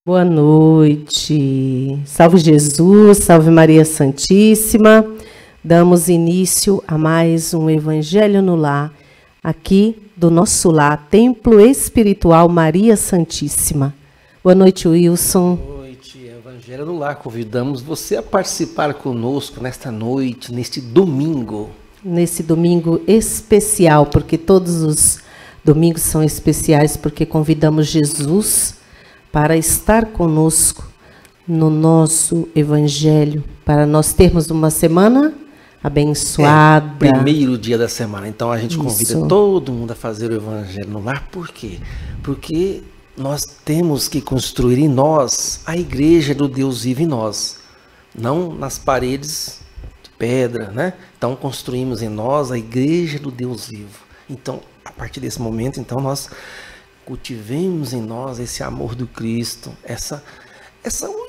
Boa noite. Salve Jesus, salve Maria Santíssima. Damos início a mais um Evangelho no Lar, aqui do nosso lar, Templo Espiritual Maria Santíssima. Boa noite, Wilson. Boa noite, Evangelho no Lar. Convidamos você a participar conosco nesta noite, neste domingo. Nesse domingo especial, porque todos os domingos são especiais, porque convidamos Jesus para estar conosco no nosso Evangelho, para nós termos uma semana abençoada. Primeiro dia da semana, então a gente convida todo mundo a fazer o Evangelho no Lar. Por quê? Porque nós temos que construir em nós a igreja do Deus vivo em nós, não nas paredes de pedra, né? Então construímos em nós a igreja do Deus vivo. Então, a partir desse momento, então nós cultivemos em nós esse amor do Cristo, essa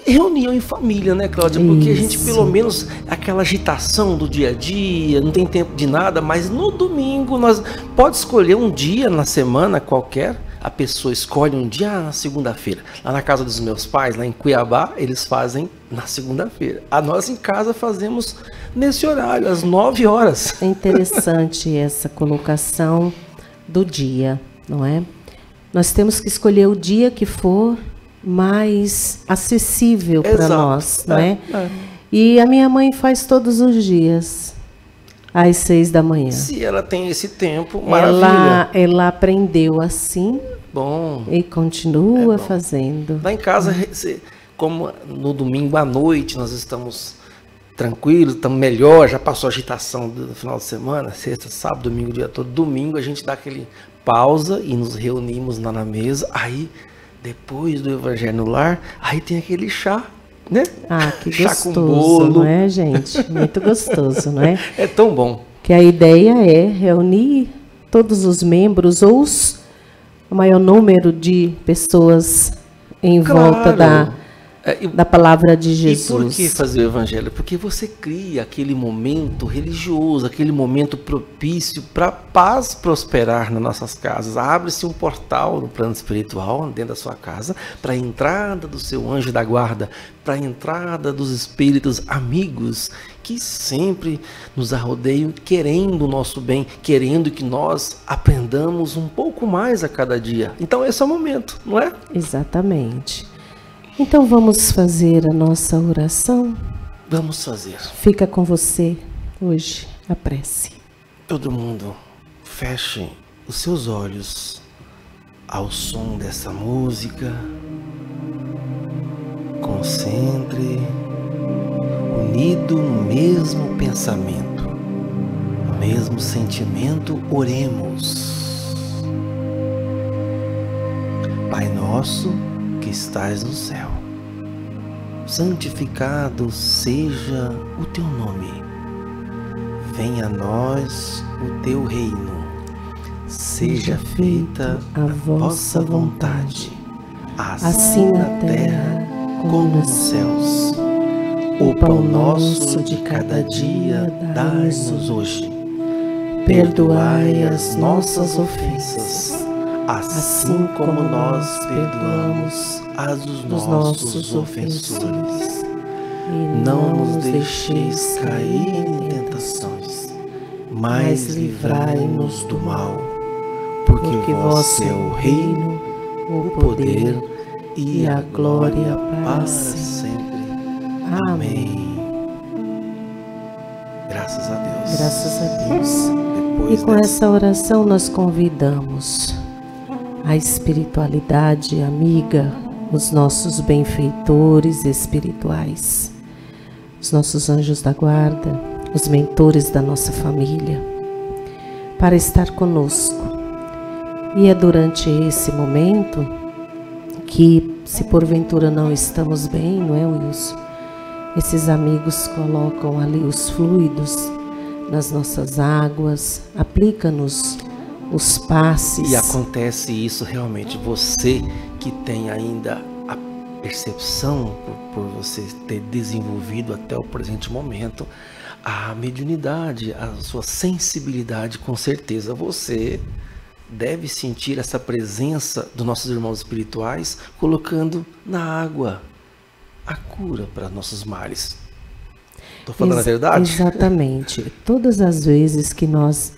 reunião em família, né, Cláudia? Porque a gente, pelo menos, aquela agitação do dia a dia, não tem tempo de nada, mas no domingo nós pode escolher um dia na semana qualquer. A pessoa escolhe um dia na segunda-feira. Lá na casa dos meus pais, lá em Cuiabá, eles fazem na segunda-feira. A nós em casa fazemos nesse horário, às 9 horas. É interessante essa colocação do dia, não é? Nós temos que escolher o dia que for mais acessível para nós, não é? E a minha mãe faz todos os dias, às 6 da manhã. Se ela tem esse tempo, maravilha. Ela aprendeu assim. Bom. E continua fazendo. Lá em casa, como no domingo à noite nós estamos tranquilos, estamos melhor, já passou a agitação do final de semana, sexta, sábado, domingo, o dia todo. Domingo a gente dá aquele pausa e nos reunimos lá na mesa. Aí, depois do Evangelho no Lar, aí tem aquele chá, né? Ah, que chá gostoso, com bolo. Não é, gente? Muito gostoso, não é? É tão bom. Que a ideia é reunir todos os membros ou o maior número de pessoas em volta da palavra de Jesus. E por que fazer o Evangelho? Porque você cria aquele momento religioso, aquele momento propício para a paz prosperar nas nossas casas. Abre-se um portal no plano espiritual, dentro da sua casa, para a entrada do seu anjo da guarda, para a entrada dos espíritos amigos que sempre nos arrodeiam, querendo o nosso bem, querendo que nós aprendamos um pouco mais a cada dia. Então esse é o momento, não é? Exatamente. Então vamos fazer a nossa oração? Vamos fazer. Fica com você hoje a prece. Todo mundo feche os seus olhos ao som dessa música. Concentre, unido no mesmo pensamento, no mesmo sentimento, oremos. Pai nosso que estás no céu, santificado seja o teu nome. Venha a nós o teu reino. Seja feita a vossa vontade, assim na terra como nos céus. O pão nosso de cada dia dai-nos hoje. Perdoai as nossas ofensas, assim como nós perdoamos dos nossos ofensores. E não nos deixeis cair em tentações, mas livrai-nos do mal, porque vosso é o reino, o poder e a glória para sempre. Amém. Graças a Deus. Graças a Deus. E com essa oração nós convidamos a espiritualidade amiga, os nossos benfeitores espirituais, os nossos anjos da guarda, os mentores da nossa família, para estar conosco. E é durante esse momento que, se porventura não estamos bem, não é, Wilson? Esses amigos colocam ali os fluidos nas nossas águas, aplica-nos os passes. E acontece isso realmente, você que tem ainda a percepção, por você ter desenvolvido até o presente momento, a mediunidade, a sua sensibilidade, com certeza você deve sentir essa presença dos nossos irmãos espirituais, colocando na água a cura para nossos males. Estou falando a verdade? Exatamente. Todas as vezes que nós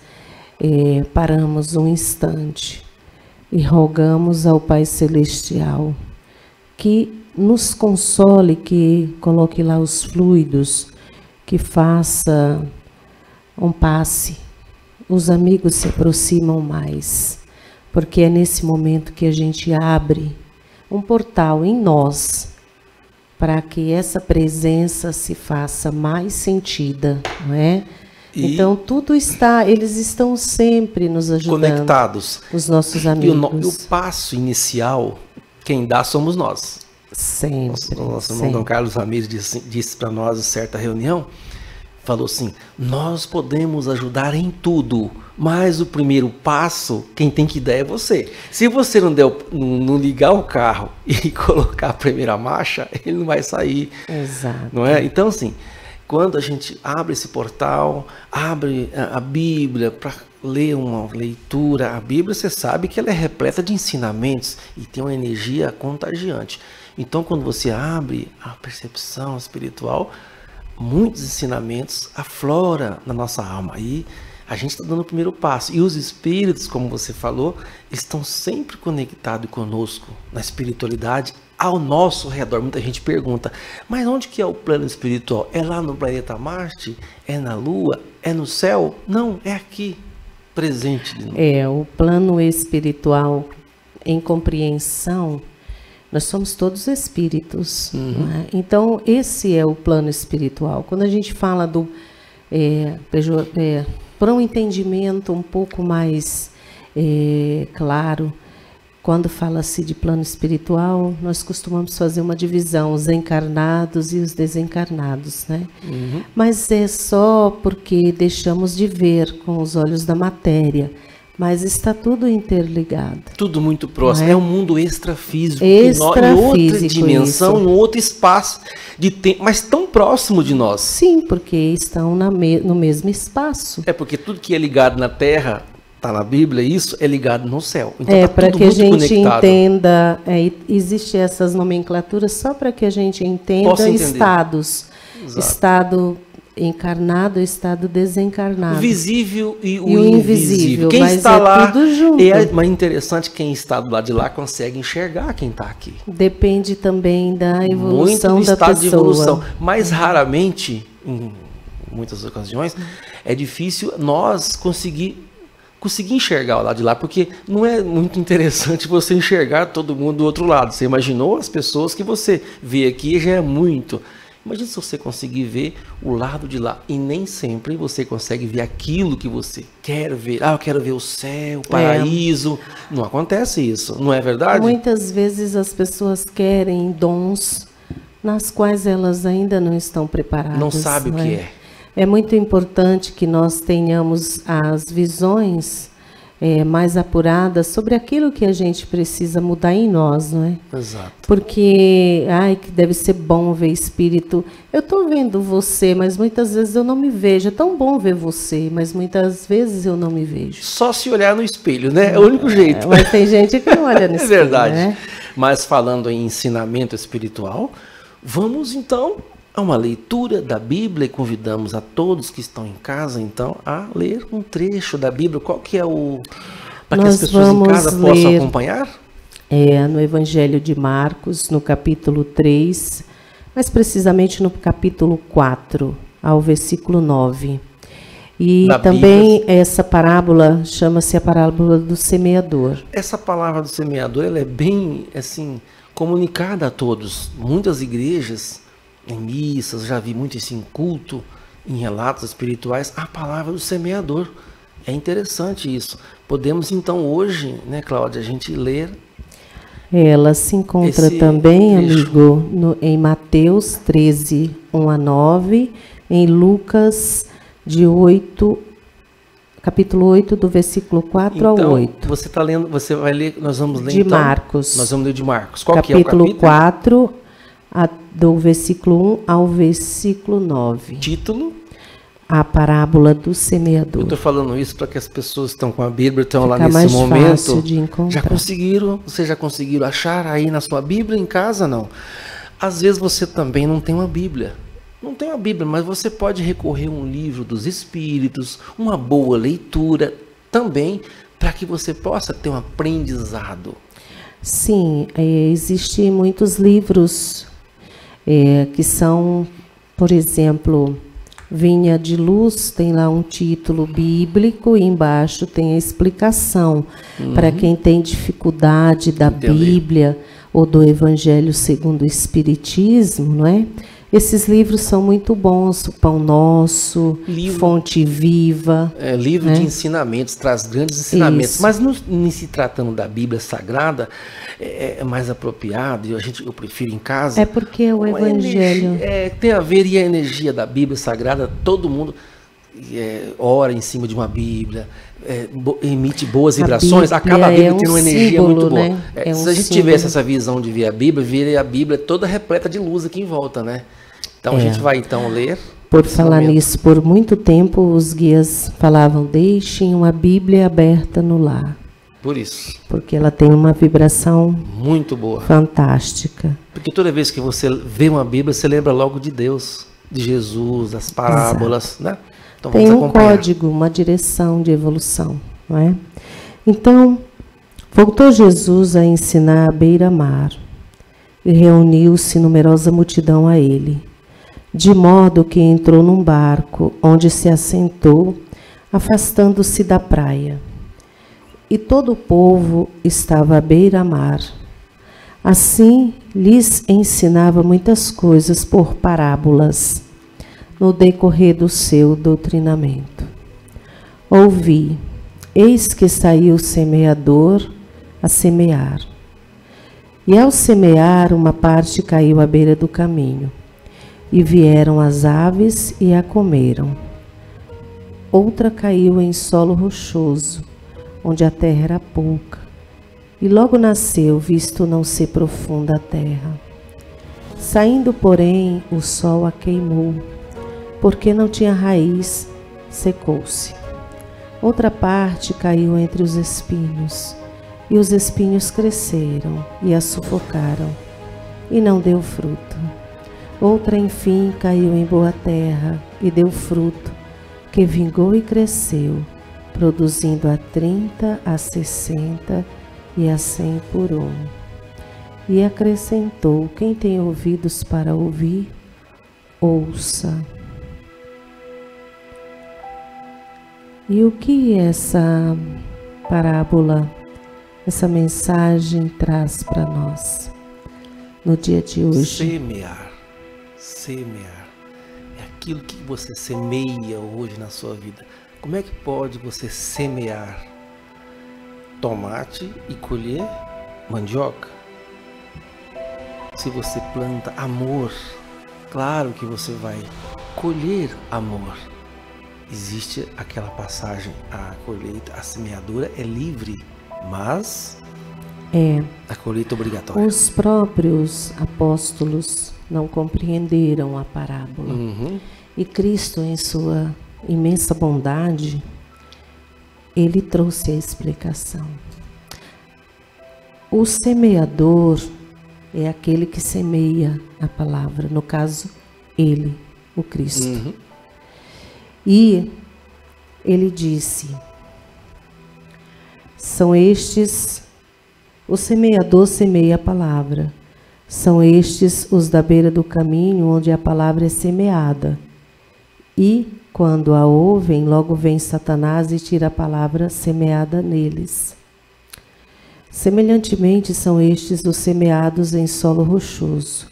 paramos um instante e rogamos ao Pai Celestial que nos console, que coloque lá os fluidos, que faça um passe, os amigos se aproximam mais, porque é nesse momento que a gente abre um portal em nós, para que essa presença se faça mais sentida, não é? Então tudo está, eles estão sempre nos ajudando, conectados, os nossos amigos. E o passo inicial, quem dá somos nós. Sempre. Nosso irmão Dom Carlos Ramires disse para nós em certa reunião, falou assim: nós podemos ajudar em tudo, mas o primeiro passo, quem tem que dar é você. Se você não ligar o carro e colocar a primeira marcha, ele não vai sair. Exato. Não é? Então, assim, quando a gente abre esse portal, abre a Bíblia para ler uma leitura, a Bíblia, você sabe que ela é repleta de ensinamentos e tem uma energia contagiante. Então, quando você abre a percepção espiritual, muitos ensinamentos afloram na nossa alma. E a gente está dando o primeiro passo. E os espíritos, como você falou, estão sempre conectados conosco na espiritualidade, ao nosso redor. Muita gente pergunta, mas onde que é o plano espiritual? É lá no planeta Marte? É na Lua? É no céu? Não, é aqui, presente. O plano espiritual, em compreensão, nós somos todos espíritos. Não é? Então, esse é o plano espiritual. Quando a gente fala para um entendimento um pouco mais claro, quando fala-se de plano espiritual, nós costumamos fazer uma divisão, os encarnados e os desencarnados, né? Mas é só porque deixamos de ver com os olhos da matéria. Mas está tudo interligado. Tudo muito próximo. É um mundo extrafísico. Em outra dimensão, em outro espaço de tempo, mas tão próximo de nós. Sim, porque estão no mesmo espaço. É porque tudo que é ligado na Terra, está na Bíblia, isso é ligado no céu. Então, para que a gente entenda, existe essas nomenclaturas só para que a gente entenda estados. Exato. Estado encarnado, estado desencarnado. O visível e o invisível. Quem está lá, tudo junto. Mas interessante, quem está do lado de lá consegue enxergar quem está aqui. Depende também da evolução muito do da estado pessoa. De evolução. Mas raramente, em muitas ocasiões, é difícil nós conseguir enxergar o lado de lá, porque não é muito interessante você enxergar todo mundo do outro lado. Você imaginou as pessoas que você vê aqui, já é muito. Imagina se você conseguir ver o lado de lá, e nem sempre você consegue ver aquilo que você quer ver. Eu quero ver o céu, o paraíso. Não acontece isso, não é verdade? Muitas vezes as pessoas querem dons nas quais elas ainda não estão preparadas. Não sabe o que é. É muito importante que nós tenhamos as visões mais apuradas sobre aquilo que a gente precisa mudar em nós, não é? Exato. Porque, que deve ser bom ver espírito. Eu estou vendo você, mas muitas vezes eu não me vejo. É tão bom ver você, mas muitas vezes eu não me vejo. Só se olhar no espelho, né? É o único jeito. Mas tem gente que não olha no espelho. É verdade. Né? Mas falando em ensinamento espiritual, vamos então a uma leitura da Bíblia e convidamos a todos que estão em casa, então, a ler um trecho da Bíblia. Qual que é para que as pessoas em casa possam acompanhar? No Evangelho de Marcos, no capítulo 3, mais precisamente no capítulo 4, ao versículo 9. E da também Bíblia, essa parábola chama-se a parábola do semeador. Essa palavra do semeador, ela é bem, assim, comunicada a todos. Muitas igrejas, em missas, já vi muito isso em culto, em relatos espirituais, a palavra do semeador. É interessante isso. Podemos então hoje, né, Cláudia, a gente ler. Ela se encontra também, amigo, em Mateus 13, 1 a 9, em Lucas capítulo 8, do versículo 4 ao 8. Você está lendo, você vai ler, nós vamos ler de Marcos. Nós vamos ler de Marcos. Qual capítulo que é o capítulo? 4, do versículo 1 ao versículo 9. Título? a parábola do semeador. Eu estou falando isso para que as pessoas que estão com a Bíblia, estão lá nesse momento, vocês já conseguiram achar aí na sua Bíblia em casa? Não. Às vezes você também não tem uma Bíblia. Não tem uma Bíblia, mas você pode recorrer a um livro dos Espíritos, uma boa leitura também, para que você possa ter um aprendizado. Sim, existem muitos livros que são, por exemplo, Vinha de Luz, tem lá um título bíblico e embaixo tem a explicação para quem tem dificuldade da Bíblia ou do Evangelho segundo o Espiritismo, não é? Esses livros são muito bons, o Pão Nosso, Fonte Viva. Livro de ensinamentos, traz grandes ensinamentos. Isso. Mas em se tratando da Bíblia Sagrada, é mais apropriado, eu prefiro em casa. É porque o Evangelho... tem a ver, e a energia da Bíblia Sagrada, todo mundo ora em cima de uma Bíblia, emite boas vibrações, acaba a Bíblia tendo uma energia símbolo, muito boa. Né? Se a gente tivesse essa visão de ver a Bíblia toda repleta de luz aqui em volta, né? Então a gente vai então ler. Por falar nisso, por muito tempo os guias falavam, deixem uma Bíblia aberta no lar. Por isso. Porque ela tem uma vibração muito boa, fantástica. Porque toda vez que você vê uma Bíblia, você lembra logo de Deus, de Jesus, das parábolas, né? Então, tem um código, uma direção de evolução, não é? Então, voltou Jesus a ensinar à beira-mar e reuniu-se numerosa multidão a ele, de modo que entrou num barco, onde se assentou, afastando-se da praia. E todo o povo estava à beira-mar. Assim, lhes ensinava muitas coisas por parábolas, no decorrer do seu doutrinamento. Ouvi, eis que saiu o semeador a semear. E ao semear, uma parte caiu à beira do caminho, e vieram as aves e a comeram. Outra caiu em solo rochoso, onde a terra era pouca, e logo nasceu, visto não ser profunda a terra. Saindo, porém, o sol a queimou, porque não tinha raiz, secou-se. Outra parte caiu entre os espinhos, e os espinhos cresceram e a sufocaram, e não deu fruto. Outra, enfim, caiu em boa terra e deu fruto, que vingou e cresceu, produzindo a 30, a 60 e a 100 por um. E acrescentou, quem tem ouvidos para ouvir, ouça. E o que essa parábola, essa mensagem traz para nós no dia de hoje? Semear. É aquilo que você semeia hoje na sua vida. Como é que pode você semear tomate e colher mandioca? Se você planta amor, claro que você vai colher amor. Existe aquela passagem, a colheita, a semeadura é livre, mas a colheita é obrigatória. Os próprios apóstolos não compreenderam a parábola. E Cristo, em sua imensa bondade, ele trouxe a explicação. O semeador é aquele que semeia a palavra, no caso, ele, o Cristo. E ele disse, são estes, o semeador semeia a palavra, são estes os da beira do caminho, onde a palavra é semeada. E, quando a ouvem, logo vem Satanás e tira a palavra semeada neles. Semelhantemente, são estes os semeados em solo rochoso,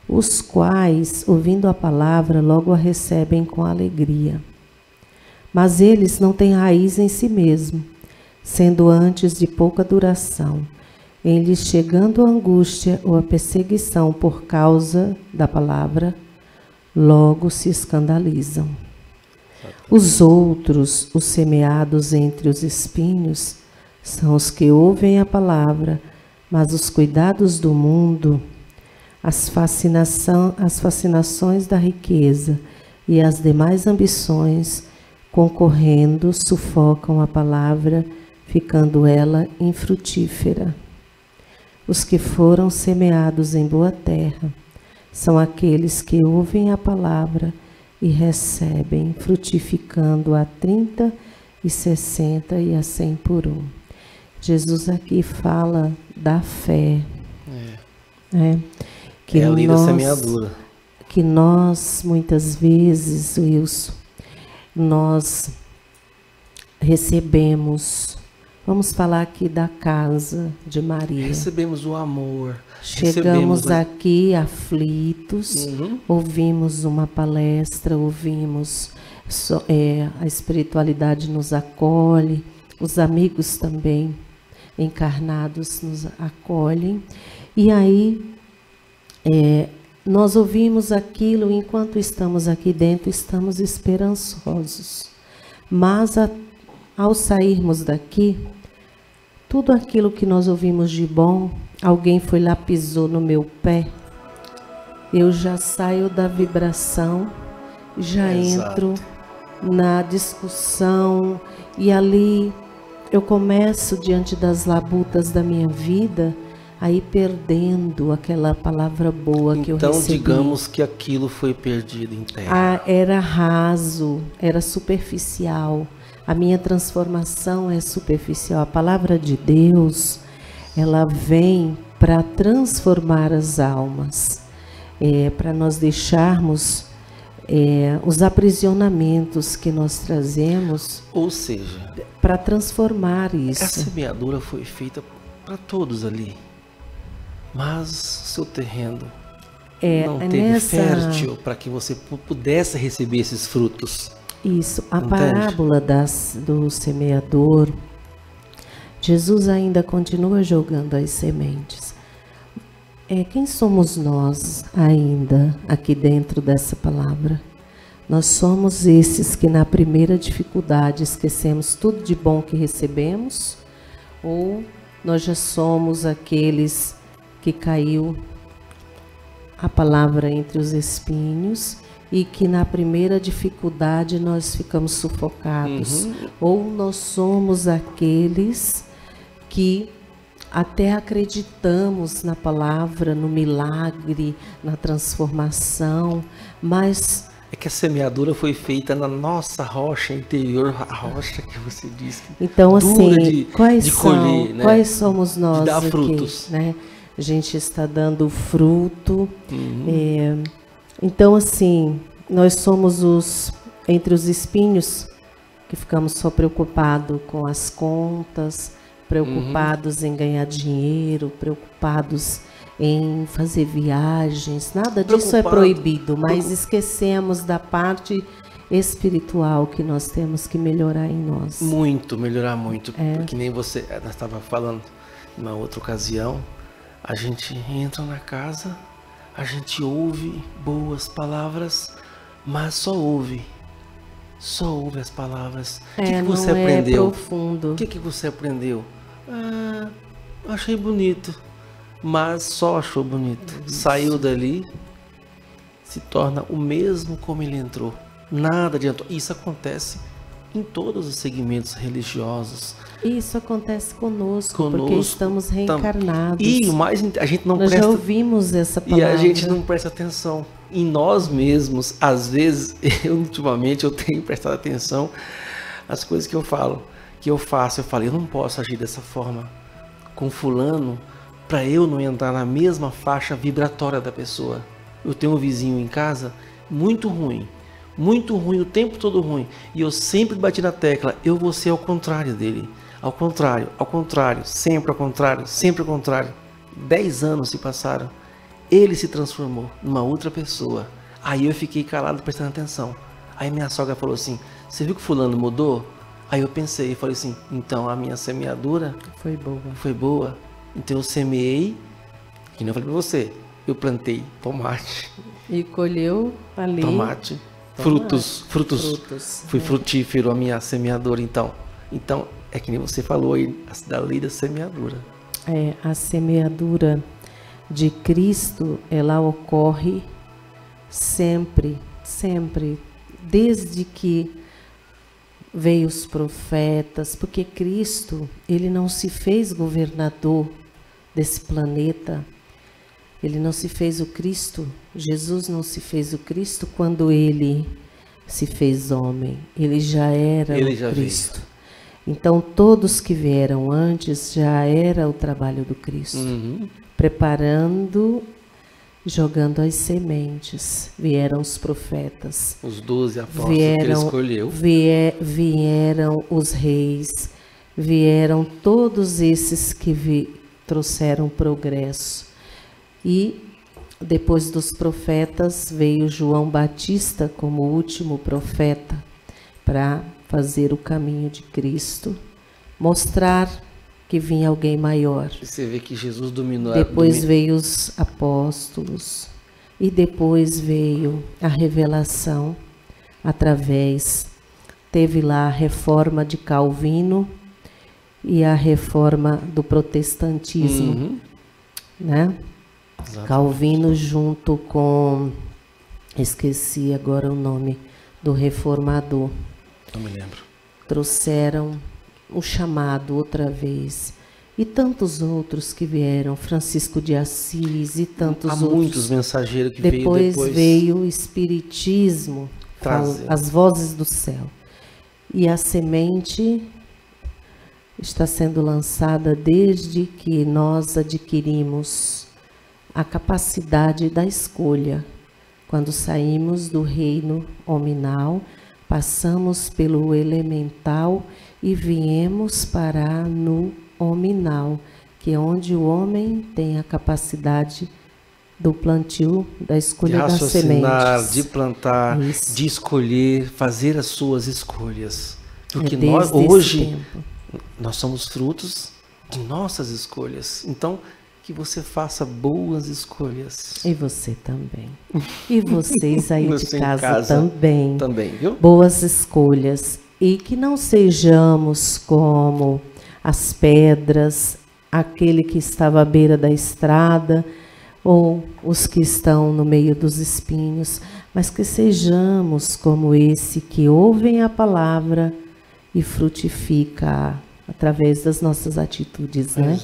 os quais, ouvindo a palavra, logo a recebem com alegria. Mas eles não têm raiz em si mesmo, sendo antes de pouca duração, em lhes chegando a angústia ou a perseguição por causa da palavra, logo se escandalizam. Os outros, os semeados entre os espinhos, são os que ouvem a palavra, mas os cuidados do mundo, as fascinações da riqueza e as demais ambições, concorrendo, sufocam a palavra, ficando ela infrutífera. Os que foram semeados em boa terra são aqueles que ouvem a palavra e recebem, frutificando a 30, e 60 e a 100 por um. Jesus aqui fala da fé. Que a lei da semeadura. Que nós, muitas vezes, Wilson, nós recebemos, vamos falar aqui da casa de Maria. Recebemos o amor. Chegamos aqui aflitos, ouvimos uma palestra, ouvimos, a espiritualidade nos acolhe, os amigos também encarnados nos acolhem, e aí nós ouvimos aquilo, enquanto estamos aqui dentro, estamos esperançosos. Mas ao sairmos daqui, tudo aquilo que nós ouvimos de bom, alguém foi lá, pisou no meu pé, eu já saio da vibração, já entro na discussão, e ali eu começo, diante das labutas da minha vida, a ir perdendo aquela palavra boa que eu recebi. Então, digamos que aquilo foi perdido em terra. Era raso, era superficial. A minha transformação é superficial. A palavra de Deus, ela vem para transformar as almas, para nós deixarmos os aprisionamentos que nós trazemos. Ou seja, para transformar isso. Essa semeadura foi feita para todos ali, mas seu terreno não teve fértil para que você pudesse receber esses frutos. Isso, a parábola do semeador, Jesus ainda continua jogando as sementes. Quem somos nós ainda aqui dentro dessa palavra? Nós somos esses que na primeira dificuldade esquecemos tudo de bom que recebemos, ou nós já somos aqueles que caiu a palavra entre os espinhos e que na primeira dificuldade nós ficamos sufocados, ou nós somos aqueles que até acreditamos na palavra, no milagre, na transformação, mas é que a semeadura foi feita na nossa rocha interior, a rocha que você disse. Então, assim, quais colher, né? Quais somos nós de dar aqui, frutos, né? A gente está dando fruto. Então, assim, nós somos entre os espinhos que ficamos só preocupados com as contas, preocupados em ganhar dinheiro, preocupados em fazer viagens. Nada disso é proibido, mas esquecemos da parte espiritual que nós temos que melhorar em nós. Melhorar muito. Que nem você estava falando numa outra ocasião. A gente entra na casa, a gente ouve boas palavras, mas só ouve as palavras. O que você aprendeu? É profundo. O que você aprendeu? Achei bonito, mas só achou bonito. Saiu dali, se torna o mesmo como ele entrou. Nada adiantou. Isso acontece em todos os segmentos religiosos. Isso acontece conosco porque estamos reencarnados. E mais, a gente não Nós já ouvimos essa palavra. E a gente não presta atenção em nós mesmos. Às vezes, ultimamente, eu tenho prestado atenção às coisas que eu falo, que eu faço. Eu falo, eu não posso agir dessa forma com fulano para eu não entrar na mesma faixa vibratória da pessoa. Eu tenho um vizinho em casa muito ruim, o tempo todo ruim, e eu sempre bati na tecla, eu vou ser ao contrário dele, ao contrário, sempre ao contrário. 10 anos se passaram, ele se transformou numa outra pessoa. Aí eu fiquei calado prestando atenção. Aí minha sogra falou assim, você viu que fulano mudou? Aí eu pensei, falei assim, então a minha semeadura foi boa. Então eu semeei, que nem eu falei pra você, eu plantei tomate. E colheu ali. Tomate. Frutos. Fui frutífero a minha semeadura, então. Então, é que nem você falou aí, da lei da semeadura. A semeadura de Cristo, ela ocorre sempre, desde que veio os profetas, porque Cristo, ele não se fez governador desse planeta, ele não se fez o Cristo, Jesus não se fez o Cristo quando ele se fez homem, ele já era o Cristo. Veio. Então, todos que vieram antes já era o trabalho do Cristo, preparando, jogando as sementes. Vieram os profetas. Os 12 apóstolos que ele escolheu. Vieram os reis, vieram todos esses que trouxeram progresso. E depois dos profetas veio João Batista como último profeta para fazer o caminho de Cristo, mostrar que vinha alguém maior. Você vê que Jesus dominou. Depois veio os apóstolos e depois veio a revelação teve lá a reforma de Calvino e a reforma do protestantismo, né? Exatamente. Calvino junto com, esqueci agora o nome do reformador. Não me lembro. Trouxeram o chamado outra vez. E tantos outros que vieram, Francisco de Assis e tantos outros. Há muitos mensageiros que depois veio o Espiritismo, as vozes do céu. E a semente está sendo lançada desde que nós adquirimos a capacidade da escolha. Quando saímos do reino hominal, passamos pelo elemental e viemos parar no hominal, que é onde o homem tem a capacidade do plantio, da escolha das sementes. De plantar, de escolher, fazer as suas escolhas. Porque nós hoje, nós somos frutos de nossas escolhas. Então, que você faça boas escolhas. E você também. E vocês aí de casa também. Também, viu? Boas escolhas. E que não sejamos como as pedras, aquele que estava à beira da estrada, ou os que estão no meio dos espinhos, mas que sejamos como esse que ouvem a palavra e frutifica através das nossas atitudes, né?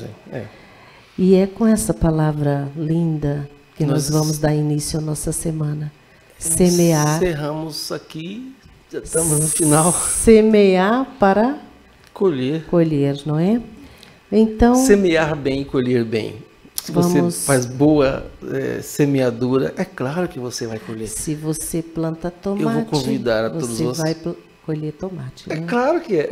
E é com essa palavra linda que nós vamos dar início à nossa semana. Semear. Encerramos aqui, já estamos no final. Semear para colher, não é? Então, semear bem e colher bem. Se você faz boa semeadura, é claro que você vai colher. Se você planta tomate, eu vou convidar a todos você vai colher tomate. É né? Claro que é.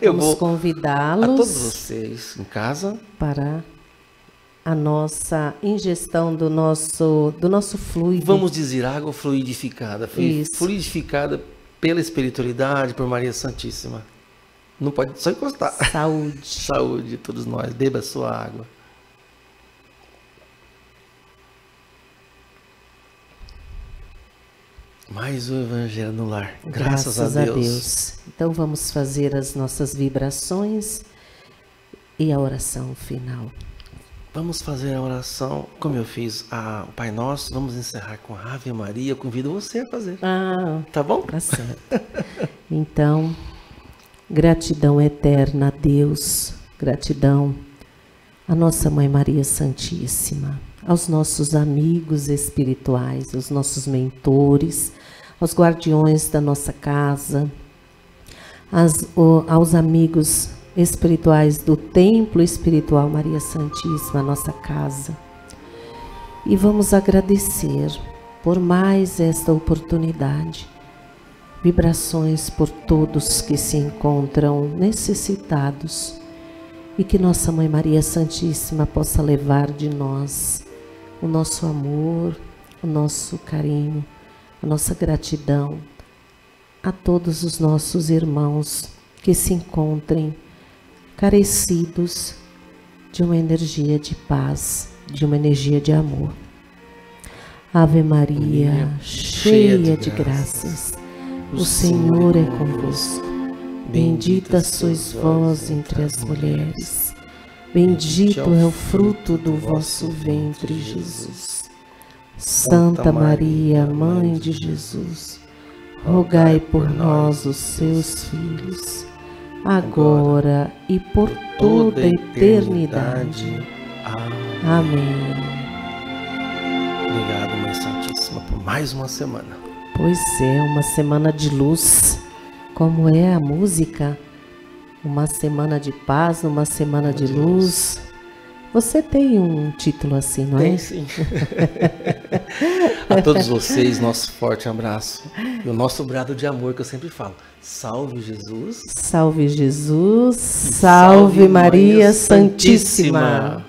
Vamos convidá-los a todos vocês em casa para a nossa ingestão do nosso fluido. Vamos dizer água fluidificada. Fluidificada pela espiritualidade, por Maria Santíssima. Não pode só encostar. Saúde. Saúde, todos nós. Beba a sua água. Mais um Evangelho no Lar. Graças a Deus. Então vamos fazer as nossas vibrações e a oração final. Vamos fazer a oração, como eu fiz o Pai Nosso, vamos encerrar com a Ave Maria. Eu convido você a fazer. Tá bom? Tá certo. Então, gratidão eterna a Deus, gratidão à nossa Mãe Maria Santíssima, aos nossos amigos espirituais, aos nossos mentores, aos guardiões da nossa casa, aos amigos espirituais do Templo Espiritual Maria Santíssima, nossa casa. E vamos agradecer por mais esta oportunidade. Vibrações por todos que se encontram necessitados e que nossa Mãe Maria Santíssima possa levar de nós o nosso amor, o nosso carinho, a nossa gratidão a todos os nossos irmãos que se encontrem carecidos de uma energia de paz, de uma energia de amor. Ave Maria, cheia de graças, o Senhor é convosco. Bendita sois vós entre as mulheres. Bendito é o fruto do vosso ventre, Jesus. Santa Maria, Mãe de Jesus, rogai por nós, os seus filhos, agora e por toda a eternidade. Amém. Obrigado, Mãe Santíssima, por mais uma semana. Pois é, uma semana de luz, como é a música, uma semana de paz, uma semana de luz. Você tem um título assim, não é? Tem sim. A todos vocês, nosso forte abraço. E o nosso brado de amor que eu sempre falo. Salve Jesus. Salve Jesus. Salve Maria Santíssima.